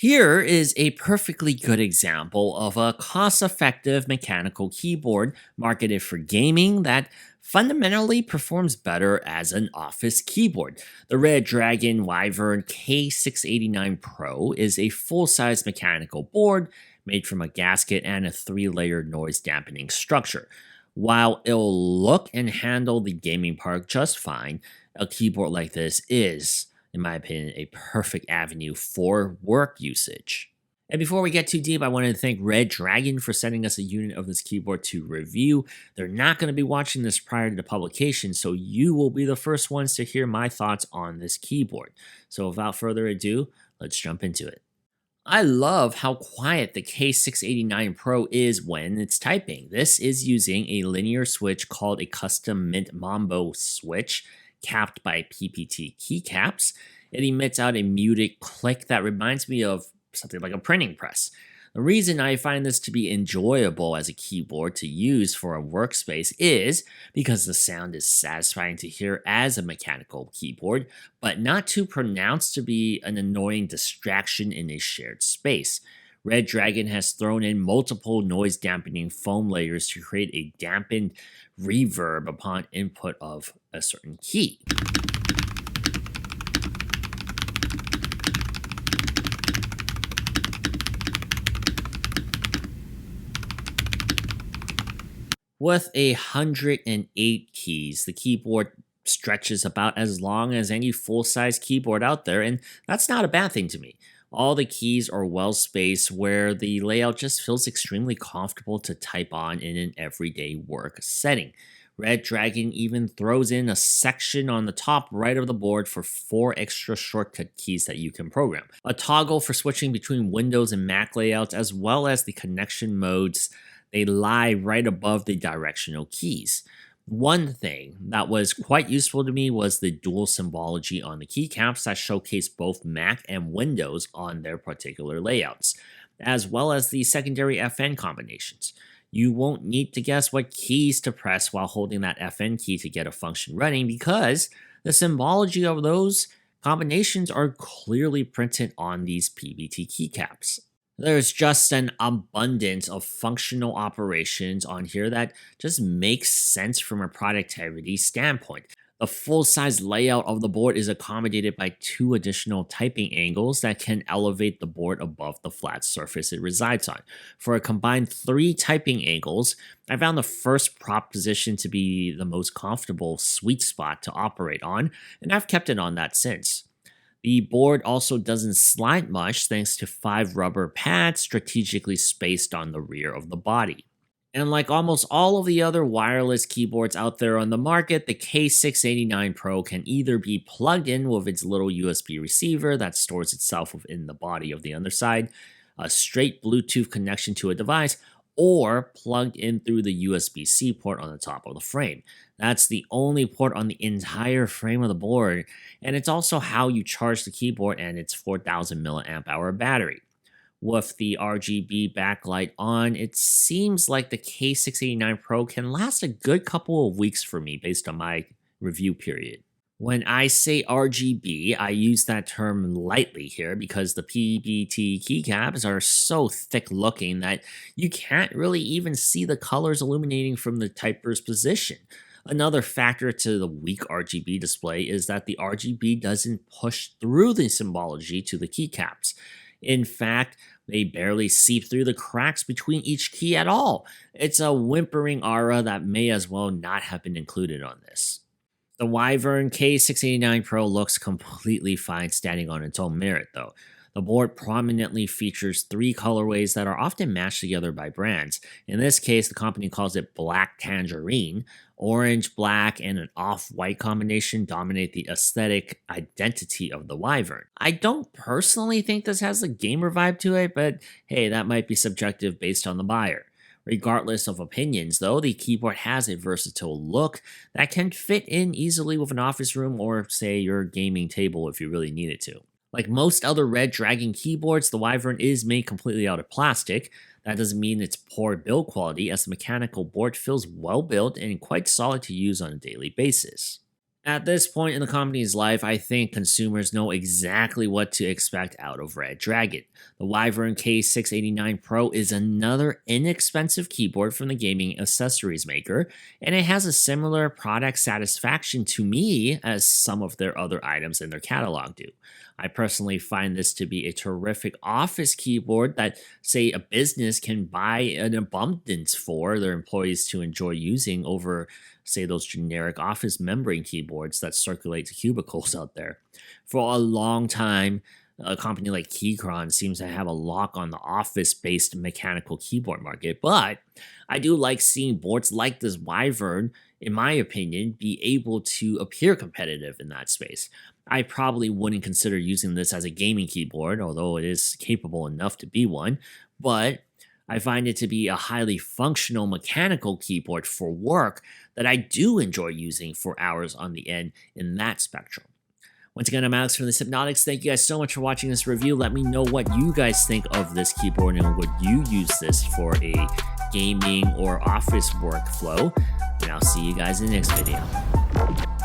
Here is a perfectly good example of a cost effective mechanical keyboard marketed for gaming that fundamentally performs better as an office keyboard. The Redragon Wyvern K689 Pro is a full size mechanical board made from a gasket and a 3-layer noise dampening structure. While it'll look and handle the gaming part just fine, a keyboard like this is, in my opinion, a perfect avenue for work usage. And before we get too deep, I wanted to thank Redragon for sending us a unit of this keyboard to review. They're not going to be watching this prior to the publication, so you will be the first ones to hear my thoughts on this keyboard. So without further ado, let's jump into it. I love how quiet the K689 Pro is when it's typing. This is using a linear switch called a custom Mint Mambo switch, capped by PPT keycaps. It emits out a muted click that reminds me of something like a printing press. The reason I find this to be enjoyable as a keyboard to use for a workspace is because the sound is satisfying to hear as a mechanical keyboard, but not too pronounced to be an annoying distraction in a shared space. Redragon has thrown in multiple noise dampening foam layers to create a dampened reverb upon input of a certain key. With 108 keys, the keyboard stretches about as long as any full-size keyboard out there, and that's not a bad thing to me. All the keys are well spaced where the layout just feels extremely comfortable to type on in an everyday work setting. Redragon even throws in a section on the top right of the board for 4 extra shortcut keys that you can program. A toggle for switching between Windows and Mac layouts, as well as the connection modes. They lie right above the directional keys. One thing that was quite useful to me was the dual symbology on the keycaps that showcase both Mac and Windows on their particular layouts, as well as the secondary FN combinations. You won't need to guess what keys to press while holding that FN key to get a function running because the symbology of those combinations are clearly printed on these PBT keycaps. There's just an abundance of functional operations on here that just makes sense from a productivity standpoint. The full-size layout of the board is accommodated by 2 additional typing angles that can elevate the board above the flat surface it resides on. For a combined 3 typing angles, I found the first prop position to be the most comfortable sweet spot to operate on, and I've kept it on that since. The board also doesn't slide much thanks to 5 rubber pads strategically spaced on the rear of the body. And like almost all of the other wireless keyboards out there on the market, the K689 Pro can either be plugged in with its little USB receiver that stores itself within the body of the underside, a straight Bluetooth connection to a device, or plugged in through the USB-C port on the top of the frame. That's the only port on the entire frame of the board, and it's also how you charge the keyboard and its 4000 milliamp hour battery. With the RGB backlight on, it seems like the K689 Pro can last a good couple of weeks for me based on my review period. When I say RGB, I use that term lightly here because the PBT keycaps are so thick looking that you can't really even see the colors illuminating from the typer's position. Another factor to the weak RGB display is that the RGB doesn't push through the symbology to the keycaps. In fact, they barely seep through the cracks between each key at all. It's a whimpering aura that may as well not have been included on this. The Wyvern K689 Pro looks completely fine standing on its own merit though. The board prominently features 3 colorways that are often matched together by brands. In this case, the company calls it Black Tangerine. Orange, black, and an off-white combination dominate the aesthetic identity of the Wyvern. I don't personally think this has a gamer vibe to it, but hey, that might be subjective based on the buyer. Regardless of opinions, though, the keyboard has a versatile look that can fit in easily with an office room or, say, your gaming table if you really need it to. Like most other Redragon keyboards, the Wyvern is made completely out of plastic. That doesn't mean it's poor build quality, as the mechanical board feels well built and quite solid to use on a daily basis. At this point in the company's life, I think consumers know exactly what to expect out of Redragon. The Wyvern K689 Pro is another inexpensive keyboard from the gaming accessories maker, and it has a similar product satisfaction to me as some of their other items in their catalog do. I personally find this to be a terrific office keyboard that, say, a business can buy an abundance for their employees to enjoy using over, say, those generic office membrane keyboards that circulate to cubicles out there. For a long time, a company like Keychron seems to have a lock on the office-based mechanical keyboard market, but I do like seeing boards like this Wyvern, in my opinion, be able to appear competitive in that space. I probably wouldn't consider using this as a gaming keyboard, although it is capable enough to be one, but I find it to be a highly functional mechanical keyboard for work that I do enjoy using for hours on the end in that spectrum. Once again, I'm Alex from the Sypnotix. Thank you guys so much for watching this review. Let me know what you guys think of this keyboard and would you use this for a gaming or office workflow. And I'll see you guys in the next video.